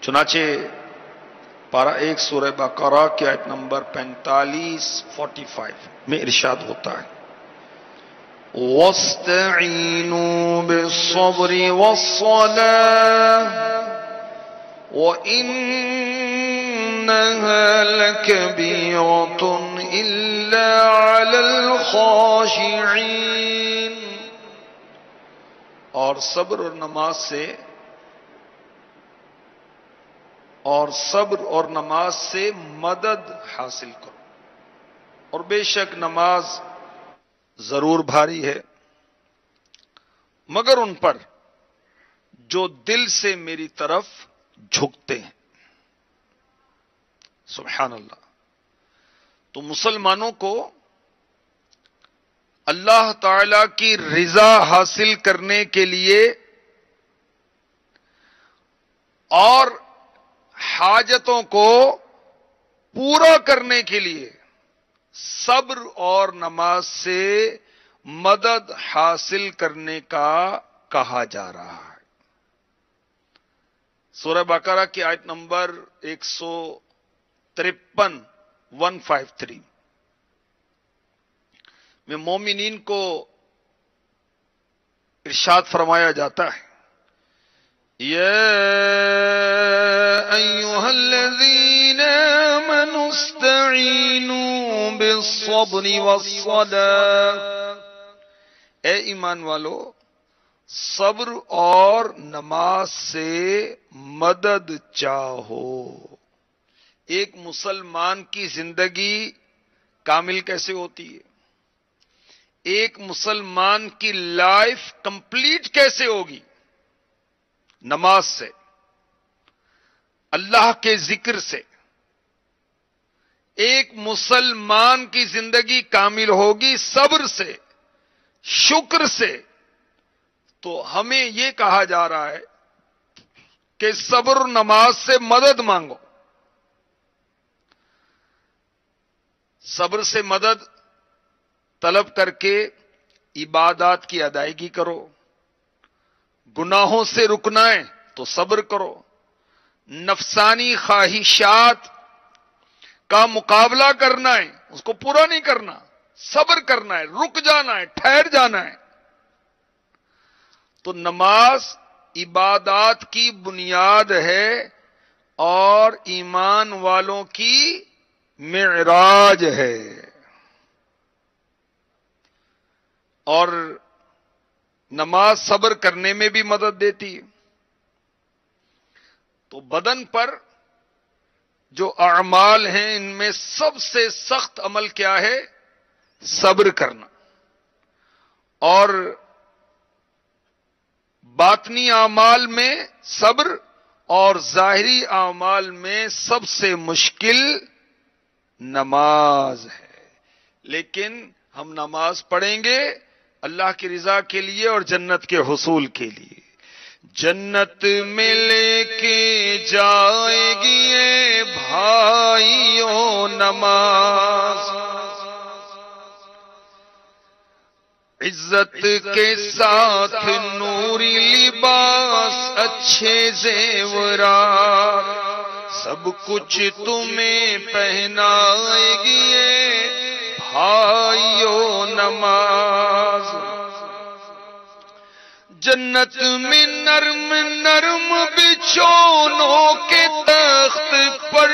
چنانچہ پارہ 1 سورہ بقرہ کی آیت نمبر 45 میں ارشاد ہوتا ہے وَاسْتَعِينُوا بِالصَّبْرِ وَالصَّلَاةِ وَإِنَّهَا لَكَبِيرَةٌ إِلَّا عَلَى الْخَاشِعِينَ۔ اور صبر اور نماز سے مدد حاصل کرو، اور بے شک نماز ضرور بھاری ہے مگر ان پر جو دل سے میری طرف جھکتے ہیں۔ سبحان اللہ۔ تو مسلمانوں کو اللہ تعالی کی رضا حاصل کرنے کے لیے اور حاجتوں کو پورا کرنے کے لیے صبر اور نماز سے مدد حاصل کرنے کا کہا جا رہا ہے۔ سورہ بقرہ کی آیت نمبر 153 میں مومنین کو ارشاد فرمایا جاتا ہے یا ایھا الذین آمنوا استعینوا بالصبر والصلاۃ، اے ایمان والو صبر اور نماز سے مدد چاہو۔ ایک مسلمان کی زندگی کامل کیسے ہوتی ہے؟ ایک مسلمان کی لائف کمپلیٹ کیسے ہوگی؟ نماز سے، اللہ کے ذکر سے۔ ایک مسلمان کی زندگی کامل ہوگی صبر سے، شکر سے۔ تو ہمیں یہ کہا جا رہا ہے کہ صبر نماز سے مدد مانگو، صبر سے مدد طلب کر کے عبادات کی ادائیگی کرو، گناہوں سے رکنا ہے تو صبر کرو، نفسانی خواہشات کا مقابلہ کرنا ہے، اس کو پورا نہیں کرنا، صبر کرنا ہے، رک جانا ہے، ٹھہر جانا ہے۔ تو نماز عبادات کی بنیاد ہے اور ایمان والوں کی معراج ہے، اور نماز صبر کرنے میں بھی مدد دیتی ہے۔ تو بدن پر جو اعمال ہیں ان میں سب سے سخت عمل کیا ہے؟ صبر کرنا۔ اور باطنی اعمال میں صبر، اور ظاہری اعمال میں سب سے مشکل نماز ہے۔ لیکن ہم نماز پڑھیں گے اللہ کی رضا کے لیے اور جنت کے حصول کے لیے۔ جنت میں لے کے جائے گی اے بھائیوں نماز، عزت کے ساتھ نوری لباس، اچھے زیورات، سب کچھ تمہیں پہنائے گی اے بھائیوں نماز۔ جنت میں نرم نرم بچھونوں کے تخت پر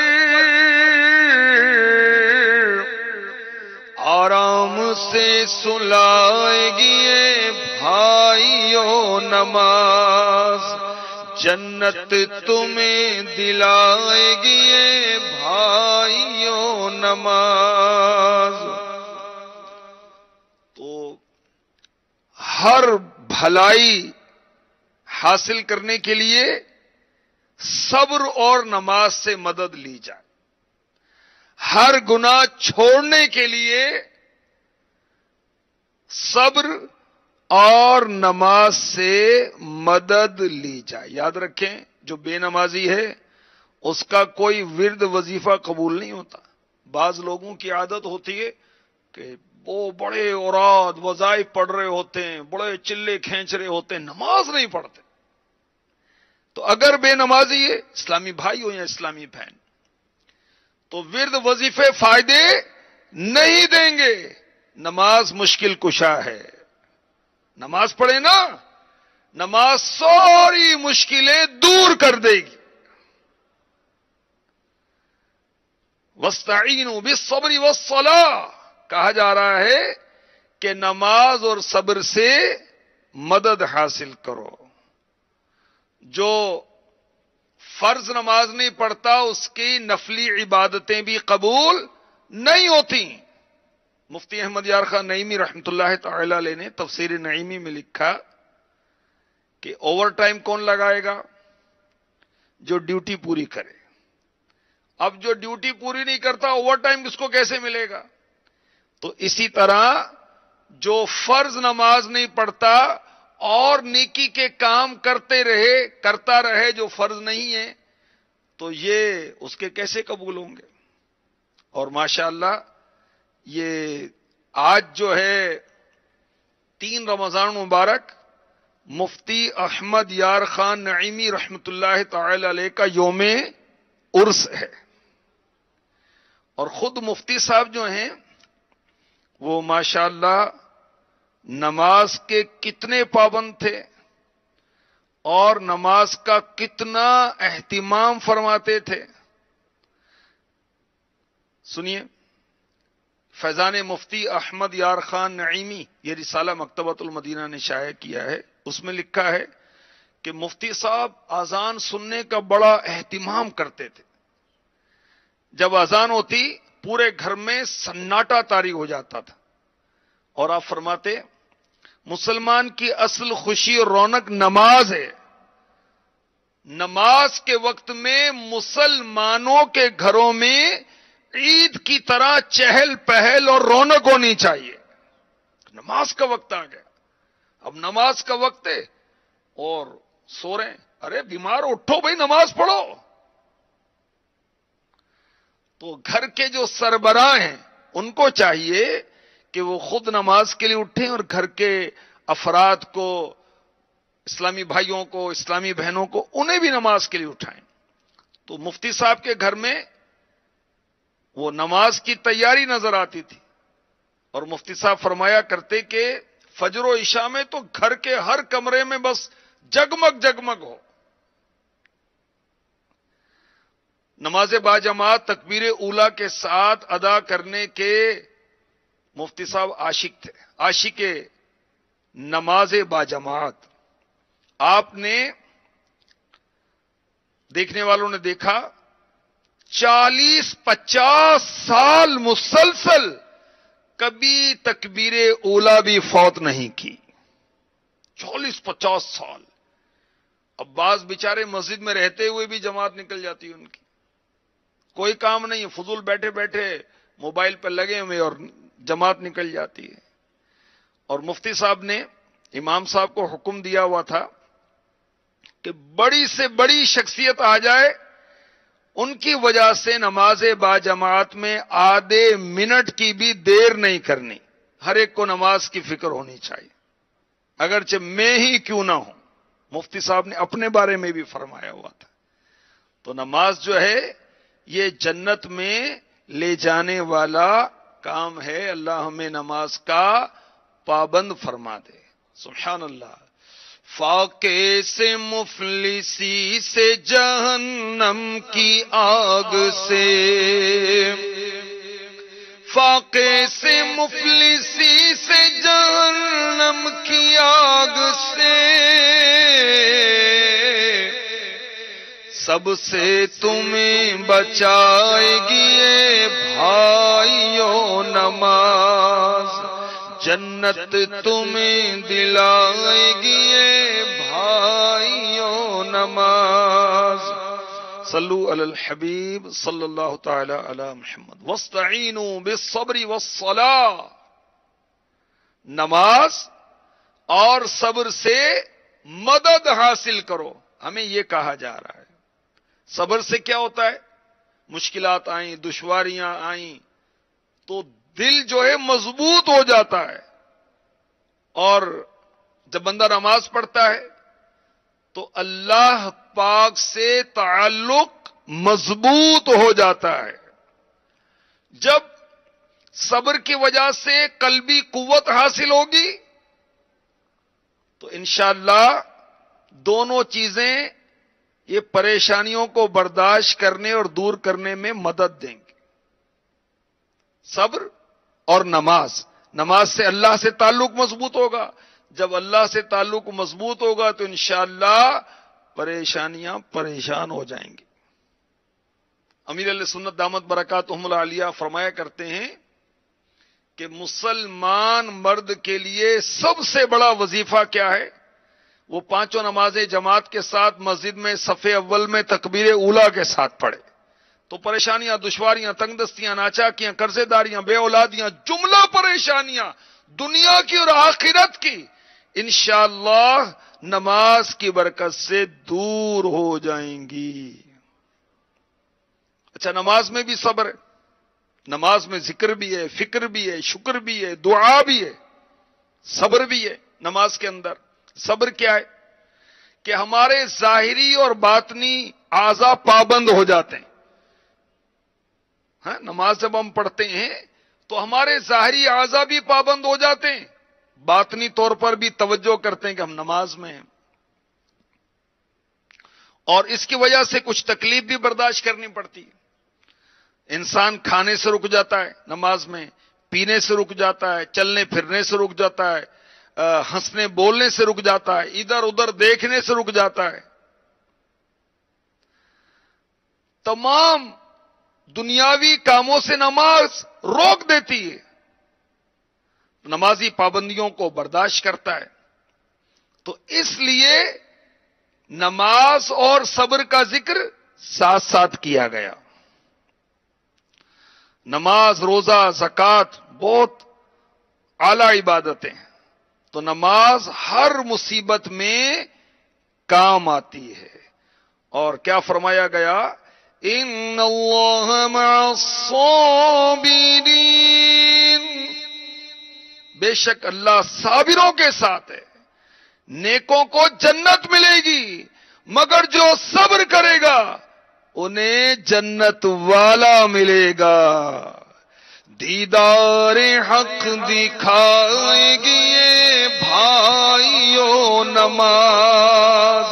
آرام سے سلائے گی اے بھائیوں نماز، جنت تمہیں دلائے گی اے بھائیوں نماز۔ تو ہر بھلائی حاصل کرنے کے لیے صبر اور نماز سے مدد لی جائے، ہر گناہ چھوڑنے کے لیے صبر اور نماز سے مدد لی جائے۔ یاد رکھیں جو بے نمازی ہے اس کا کوئی ورد وظیفہ قبول نہیں ہوتا۔ بعض لوگوں کی عادت ہوتی ہے کہ وہ بڑے اوراد وظائف پڑھ رہے ہوتے ہیں، بڑے چلے کھینچ رہے ہوتے ہیں، نماز نہیں پڑھتے۔ تو اگر بے نمازی ہے، اسلامی بھائی ہو یا اسلامی بہن، تو ورد وظیفے فائدے نہیں دیں گے. نماز مشکل کشا ہے. نماز پڑھے نا، نماز ساری مشکلیں دور کر دے گی. وَاسْتَعِينُوا بِالصَّبْرِ وَالصَّلَاةِ کہا جا رہا ہے کہ نماز اور صبر سے مدد حاصل کرو. جو فرض نماز نہیں پڑھتا اس کی نفلی عبادتیں بھی قبول نہیں ہوتی. مفتی احمد یار خان نعیمی رحمت اللہ تعالی علیہ نے تفسیر نعیمی میں لکھا کہ اوور ٹائم کون لگائے گا؟ جو ڈیوٹی پوری کرے. اب جو ڈیوٹی پوری نہیں کرتا اوور ٹائم کس کو کیسے ملے گا؟ تو اسی طرح جو فرض نماز نہیں پڑھتا اور نیکی کے کام کرتا رہے جو فرض نہیں ہے، تو یہ اس کے کیسے قبول ہوں گے؟ اور ماشاءاللہ یہ آج جو ہے 3 رمضان مبارک مفتی احمد یار خان نعیمی رحمت اللہ تعالی علیہ کا یوم عرس ہے. اور خود مفتی صاحب جو ہیں وہ ماشاءاللہ نماز کے کتنے پابند تھے اور نماز کا کتنا اہتمام فرماتے تھے. سنیے، فیضان مفتی احمد یار خان نعیمی، یہ رسالہ مکتبۃ المدینہ نے شائع کیا ہے، اس میں لکھا ہے کہ مفتی صاحب اذان سننے کا بڑا اہتمام کرتے تھے. جب اذان ہوتی پورے گھر میں سناٹا طاری ہو جاتا تھا، اور آپ فرماتے مسلمان کی اصل خوشی اور رونق نماز ہے. نماز کے وقت میں مسلمانوں کے گھروں میں عید کی طرح چہل پہل اور رونق ہونی چاہیے. نماز کا وقت آ گیا، اب نماز کا وقت ہے اور سو رہے ہیں. ارے بیمار اٹھو بھائی، نماز پڑھو. تو گھر کے جو سربراہ ہیں ان کو چاہیے کہ وہ خود نماز کے لیے اٹھیں اور گھر کے افراد کو، اسلامی بھائیوں کو، اسلامی بہنوں کو، انہیں بھی نماز کے لیے اٹھائیں. تو مفتی صاحب کے گھر میں وہ نماز کی تیاری نظر آتی تھی، اور مفتی صاحب فرمایا کرتے کہ فجر و عشاء میں تو گھر کے ہر کمرے میں بس جگمگ جگمگ ہو. نماز باجماعت تکبیر اولا کے ساتھ ادا کرنے کے مفتی صاحب عاشق تھے، عاشق نماز باجماعت. آپ نے دیکھنے والوں نے دیکھا 40-50 سال مسلسل کبھی تکبیر اولا بھی فوت نہیں کی. 40-50 سال. اب بعض بیچارے مسجد میں رہتے ہوئے بھی جماعت نکل جاتی ہے ان کی، کوئی کام نہیں، فضول بیٹھے بیٹھے موبائل پہ لگے ہوئے اور جماعت نکل جاتی ہے. اور مفتی صاحب نے امام صاحب کو حکم دیا ہوا تھا کہ بڑی سے بڑی شخصیت آ جائے، ان کی وجہ سے نماز باجماعت میں آدھے منٹ کی بھی دیر نہیں کرنی. ہر ایک کو نماز کی فکر ہونی چاہیے، اگرچہ میں ہی کیوں نہ ہوں. مفتی صاحب نے اپنے بارے میں بھی فرمایا ہوا تھا. تو نماز جو ہے یہ جنت میں لے جانے والا کام ہے. اللہ ہمیں نماز کا پابند فرما دے. سبحان اللہ. فاقے سے مفلسی سے جہنم کی آگ سے، فاقے سے مفلسی سے جہنم کی آگ سے، سب سے تمہیں بچائے گی اے بھائیو نماز، جنت تمہیں دلائے گی اے بھائیو نماز. صلو علی الحبیب صلی اللہ تعالی علی محمد. واستعینوا بالصبر والصلاۃ. نماز اور صبر سے مدد حاصل کرو. ہمیں یہ کہا جا رہا ہے. صبر سے کیا ہوتا ہے؟ مشکلات آئیں، دشواریاں آئیں تو دل جو ہے مضبوط ہو جاتا ہے. اور جب بندہ نماز پڑھتا ہے تو اللہ پاک سے تعلق مضبوط ہو جاتا ہے. جب صبر کی وجہ سے قلبی قوت حاصل ہوگی تو انشاءاللہ دونوں چیزیں یہ پریشانیوں کو برداشت کرنے اور دور کرنے میں مدد دیں گے. صبر اور نماز. نماز سے اللہ سے تعلق مضبوط ہوگا. جب اللہ سے تعلق مضبوط ہوگا تو انشاءاللہ پریشانیاں پریشان ہو جائیں گی. امیر علیہ سنت دامت برکاتہم العالیہ فرمایا کرتے ہیں کہ مسلمان مرد کے لیے سب سے بڑا وظیفہ کیا ہے؟ وہ پانچوں نمازیں جماعت کے ساتھ مسجد میں صف اول میں تکبیر اولا کے ساتھ پڑھے تو پریشانیاں، دشواریاں، تنگ دستیاں، ناچاکیاں، قرضے داریاں، بے اولادیاں، جملہ پریشانیاں دنیا کی اور آخرت کی انشاءاللہ نماز کی برکت سے دور ہو جائیں گی. اچھا، نماز میں بھی صبر ہے. نماز میں ذکر بھی ہے، فکر بھی ہے، شکر بھی ہے، دعا بھی ہے، صبر بھی ہے. نماز کے اندر صبر کیا ہے؟ کہ ہمارے ظاہری اور باطنی اعضاء پابند ہو جاتے ہیں. ہاں، نماز جب ہم پڑھتے ہیں تو ہمارے ظاہری اعضاء بھی پابند ہو جاتے ہیں، باطنی طور پر بھی توجہ کرتے ہیں کہ ہم نماز میں ہیں، اور اس کی وجہ سے کچھ تکلیف بھی برداشت کرنی پڑتی ہے. انسان کھانے سے رک جاتا ہے نماز میں، پینے سے رک جاتا ہے، چلنے پھرنے سے رک جاتا ہے، ہنسنے بولنے سے رک جاتا ہے، ادھر ادھر دیکھنے سے رک جاتا ہے. تمام دنیاوی کاموں سے نماز روک دیتی ہے. نمازی پابندیوں کو برداشت کرتا ہے. تو اس لیے نماز اور صبر کا ذکر ساتھ ساتھ کیا گیا. نماز، روزہ، زکوٰۃ بہت اعلی عبادتیں ہیں، تو نماز ہر مصیبت میں کام آتی ہے. اور کیا فرمایا گیا؟ ان اللہ مع الصابرین، بے شک اللہ صابروں کے ساتھ ہے. نیکوں کو جنت ملے گی، مگر جو صبر کرے گا انہیں جنت والا ملے گا. دیدار حق دکھائے گی یہ بھائیو نماز،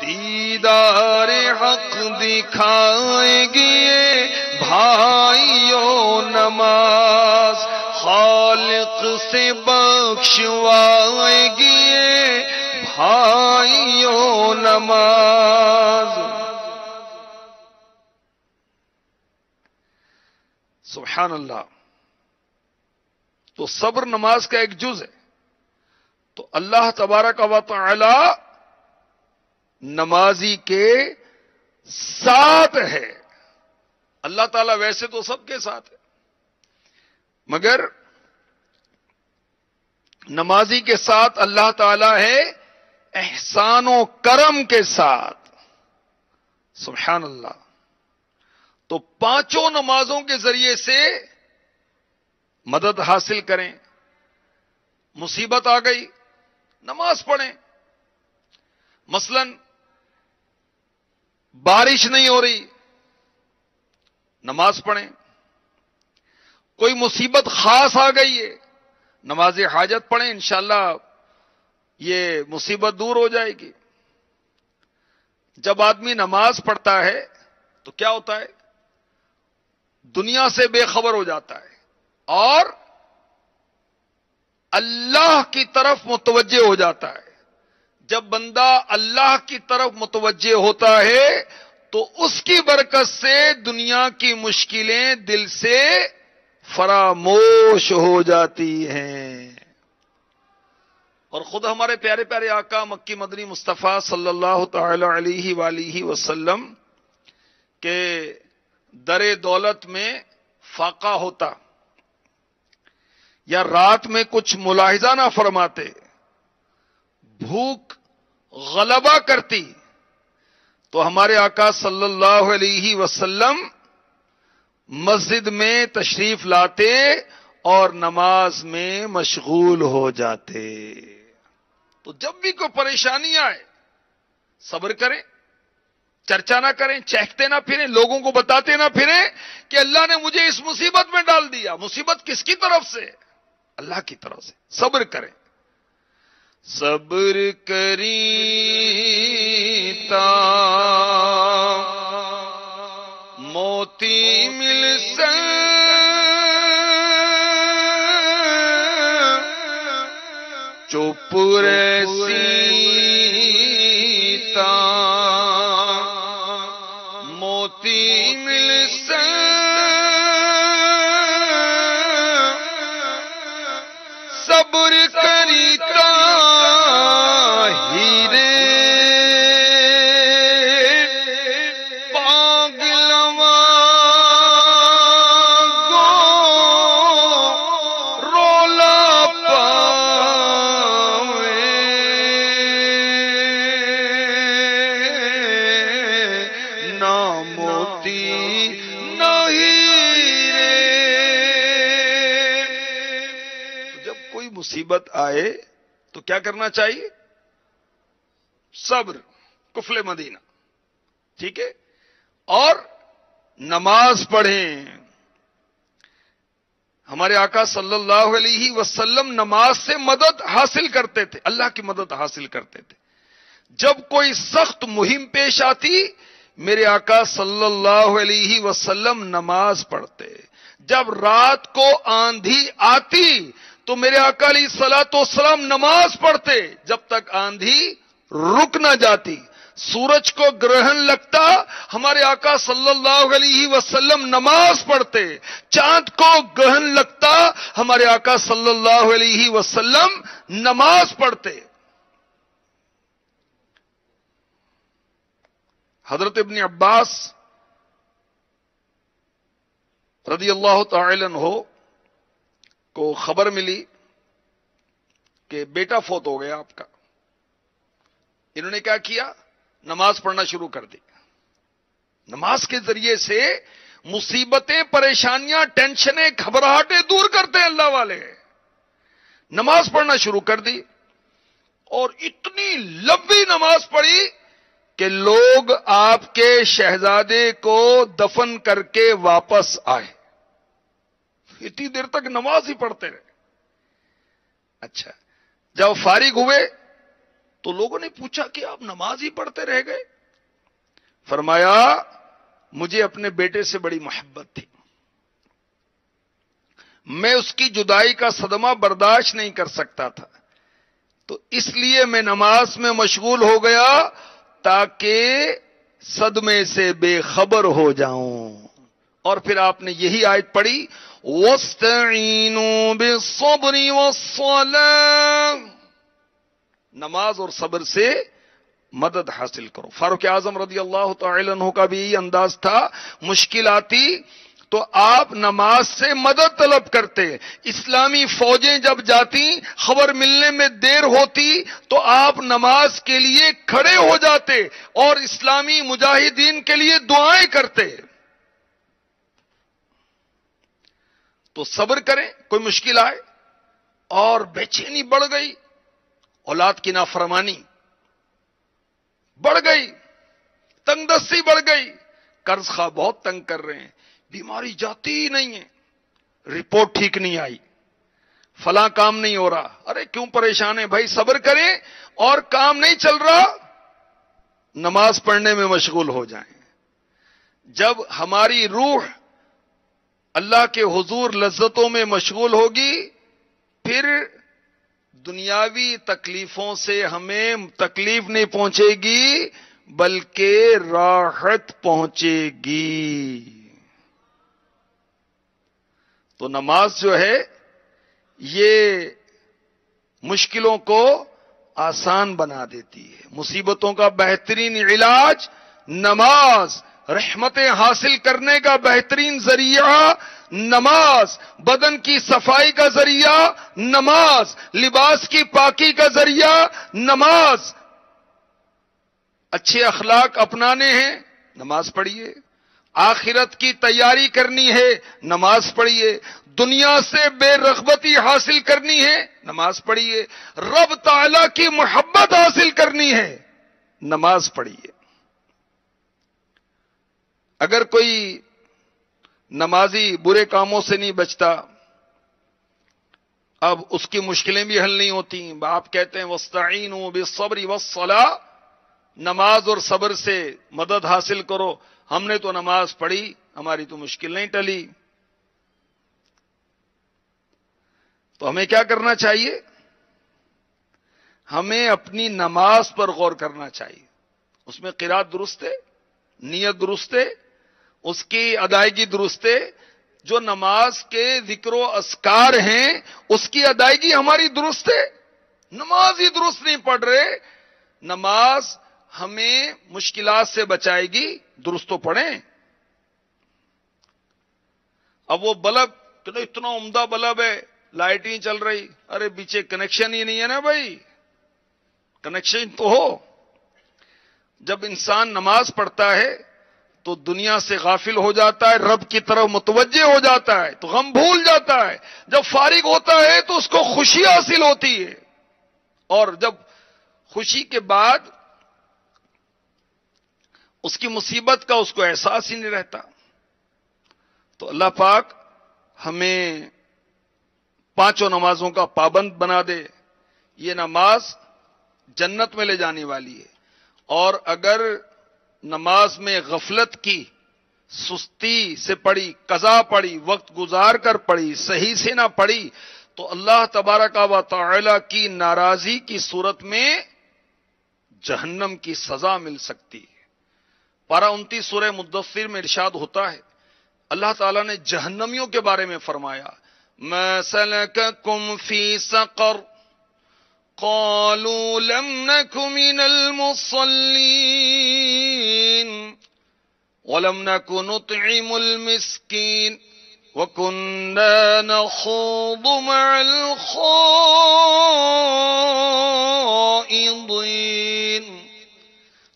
دیدار حق دکھائے گی یہ بھائیو نماز، خالق سے بخشوائے گی یہ بھائیو نماز. سبحان اللہ. تو صبر نماز کا ایک جز ہے. تو اللہ تبارک و تعالی نمازی کے ساتھ ہے. اللہ تعالیٰ ویسے تو سب کے ساتھ ہے، مگر نمازی کے ساتھ اللہ تعالیٰ ہے احسان و کرم کے ساتھ. سبحان اللہ. تو پانچوں نمازوں کے ذریعے سے مدد حاصل کریں. مصیبت آ گئی، نماز پڑھیں. مثلا بارش نہیں ہو رہی، نماز پڑھیں. کوئی مصیبت خاص آ گئی ہے، نماز حاجت پڑھیں، انشاءاللہ یہ مصیبت دور ہو جائے گی. جب آدمی نماز پڑھتا ہے تو کیا ہوتا ہے؟ دنیا سے بے خبر ہو جاتا ہے اور اللہ کی طرف متوجہ ہو جاتا ہے. جب بندہ اللہ کی طرف متوجہ ہوتا ہے تو اس کی برکت سے دنیا کی مشکلیں دل سے فراموش ہو جاتی ہیں. اور خود ہمارے پیارے پیارے آقا مکی مدنی مصطفیٰ صلی اللہ تعالی علیہ وآلہ وسلم کے در دولت میں فاقہ ہوتا یا رات میں کچھ ملاحظہ نہ فرماتے، بھوک غلبہ کرتی، تو ہمارے آقا صلی اللہ علیہ وسلم مسجد میں تشریف لاتے اور نماز میں مشغول ہو جاتے. تو جب بھی کوئی پریشانی آئے صبر کریں. چرچا نہ کریں، چہکتے نہ پھریں، لوگوں کو بتاتے نہ پھریں کہ اللہ نے مجھے اس مصیبت میں ڈال دیا۔ مصیبت کس کی طرف سے؟ اللہ کی طرف سے۔ صبر کریں، صبر کری تا موتی مل چپ رسی تا موتی مل صبر کریتا ہیرے پاگلوا گو رولا پاوے نہ موتی نہ ہیرے۔ جب کوئی مصیبت آئے تو کیا کرنا چاہیے؟ صبر، کفل مدینہ، ٹھیک ہے، اور نماز پڑھیں۔ ہمارے آقا صلی اللہ علیہ وسلم نماز سے مدد حاصل کرتے تھے، اللہ کی مدد حاصل کرتے تھے۔ جب کوئی سخت مہم پیش آتی، میرے آقا صلی اللہ علیہ وسلم نماز پڑھتے۔ جب رات کو آندھی آتی تو میرے آقا علیہ الصلوۃ والسلام نماز پڑھتے جب تک آندھی رک نہ جاتی۔ سورج کو گرہن لگتا، ہمارے آقا صلی اللہ علیہ وسلم نماز پڑھتے۔ چاند کو گرہن لگتا، ہمارے آقا صلی اللہ علیہ وسلم نماز پڑھتے۔ حضرت ابن عباس رضی اللہ تعالی عنہ کو خبر ملی کہ بیٹا فوت ہو گیا آپ کا۔ انہوں نے کیا کیا؟ نماز پڑھنا شروع کر دی۔ نماز کے ذریعے سے مصیبتیں، پریشانیاں، ٹینشنیں، گھبراہٹیں دور کرتے ہیں اللہ والے۔ نماز پڑھنا شروع کر دی اور اتنی لمبی نماز پڑھی کہ لوگ آپ کے شہزادے کو دفن کر کے واپس آئے۔ اتنی دیر تک نماز ہی پڑھتے رہے۔ اچھا، جب فارغ ہوئے تو لوگوں نے پوچھا کہ آپ نماز ہی پڑھتے رہ گئے؟ فرمایا مجھے اپنے بیٹے سے بڑی محبت تھی، میں اس کی جدائی کا صدمہ برداشت نہیں کر سکتا تھا، تو اس لیے میں نماز میں مشغول ہو گیا تاکہ صدمے سے بے خبر ہو جاؤں۔ اور پھر آپ نے یہی آیت پڑھی، وَاسْتَعِینُوا بِالصَّبْرِ وَالصَّلَاةِ، نماز اور صبر سے مدد حاصل کرو۔ فاروق اعظم رضی اللہ تعالی عنہ کا بھی یہی انداز تھا، مشکل آتی تو آپ نماز سے مدد طلب کرتے۔ اسلامی فوجیں جب جاتی، خبر ملنے میں دیر ہوتی تو آپ نماز کے لیے کھڑے ہو جاتے اور اسلامی مجاہدین کے لیے دعائیں کرتے۔ تو صبر کریں، کوئی مشکل آئے، اور بے چینی بڑھ گئی، اولاد کی نافرمانی بڑھ گئی، تنگ دستی بڑھ گئی، قرض خواہ بہت تنگ کر رہے ہیں، بیماری جاتی ہی نہیں ہے، رپورٹ ٹھیک نہیں آئی، فلاں کام نہیں ہو رہا، ارے کیوں پریشان ہے بھائی؟ صبر کریں، اور کام نہیں چل رہا نماز پڑھنے میں مشغول ہو جائیں۔ جب ہماری روح اللہ کے حضور لذتوں میں مشغول ہوگی، پھر دنیاوی تکلیفوں سے ہمیں تکلیف نہیں پہنچے گی بلکہ راحت پہنچے گی۔ تو نماز جو ہے یہ مشکلوں کو آسان بنا دیتی ہے۔ مصیبتوں کا بہترین علاج نماز، رحمتیں حاصل کرنے کا بہترین ذریعہ نماز، بدن کی صفائی کا ذریعہ نماز، لباس کی پاکی کا ذریعہ نماز، اچھے اخلاق اپنانے ہیں نماز پڑھیے، آخرت کی تیاری کرنی ہے نماز پڑھیے، دنیا سے بے رغبتی حاصل کرنی ہے نماز پڑھیے، رب تعالی کی محبت حاصل کرنی ہے نماز پڑھیے۔ اگر کوئی نمازی برے کاموں سے نہیں بچتا، اب اس کی مشکلیں بھی حل نہیں ہوتی. آپ کہتے ہیں وَاسْتَعِینُوا بِالصَّبْرِ وَالصَّلَاةِ، نماز اور صبر سے مدد حاصل کرو. ہم نے تو نماز پڑھی، ہماری تو مشکل نہیں ٹلی. تو ہمیں کیا کرنا چاہیے؟ ہمیں اپنی نماز پر غور کرنا چاہیے. اس میں قرات درست ہے، نیت درست ہے، اس کی ادائیگی درست ہے. جو نماز کے ذکر و اذکار ہیں اس کی ادائیگی ہماری درست ہے. نماز ہی درست نہیں پڑھ رہے. نماز ہمیں مشکلات سے بچائے گی، درست تو پڑھیں. اب وہ بلب تو اتنا عمدہ بلب ہے، لائٹ ہی چل رہی، ارے پیچھے کنیکشن ہی نہیں ہے نا بھائی. کنیکشن تو ہو. جب انسان نماز پڑھتا ہے تو دنیا سے غافل ہو جاتا ہے، رب کی طرف متوجہ ہو جاتا ہے تو غم بھول جاتا ہے. جب فارغ ہوتا ہے تو اس کو خوشی حاصل ہوتی ہے، اور جب خوشی کے بعد اس کی مصیبت کا اس کو احساس ہی نہیں رہتا. تو اللہ پاک ہمیں پانچوں نمازوں کا پابند بنا دے. یہ نماز جنت میں لے جانے والی ہے. اور اگر نماز میں غفلت کی، سستی سے پڑھی، قضا پڑھی، وقت گزار کر پڑھی، صحیح سے نہ پڑھی، تو اللہ تبارک و تعالی کی ناراضی کی صورت میں جہنم کی سزا مل سکتی ہے. پارہ 29 سورہ مدثر میں ارشاد ہوتا ہے، اللہ تعالیٰ نے جہنمیوں کے بارے میں فرمایا، مَا سَلَكَكُمْ فِي سَقَرَ قَالُوا لَمْ نَكُ مِنَ الْمُصَلِّينَ وَلَمْ نَكُ نُطْعِمُ الْمِسْكِينَ وَكُنَّا نَخُوضُ مَعَ الْخَائِضِينَ.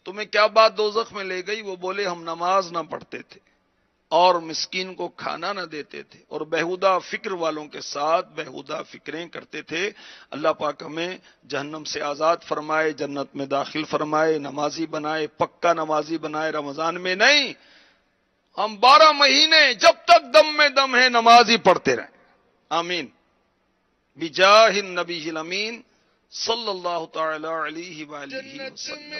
تمہیں کیا بات دوزخ میں لے گئی؟ وہ بولے ہم نماز نہ پڑھتے تھے اور مسکین کو کھانا نہ دیتے تھے اور بیہودہ فکر والوں کے ساتھ بیہودہ فکریں کرتے تھے. اللہ پاک ہمیں جہنم سے آزاد فرمائے، جنت میں داخل فرمائے، نمازی بنائے، پکا نمازی بنائے. رمضان میں نہیں، ہم 12 مہینے جب تک دم میں دم ہے نماز ہی پڑھتے رہیں. آمین. بجاہ النبی الامین صلی اللہ تعالی علیہ وآلہ وسلم.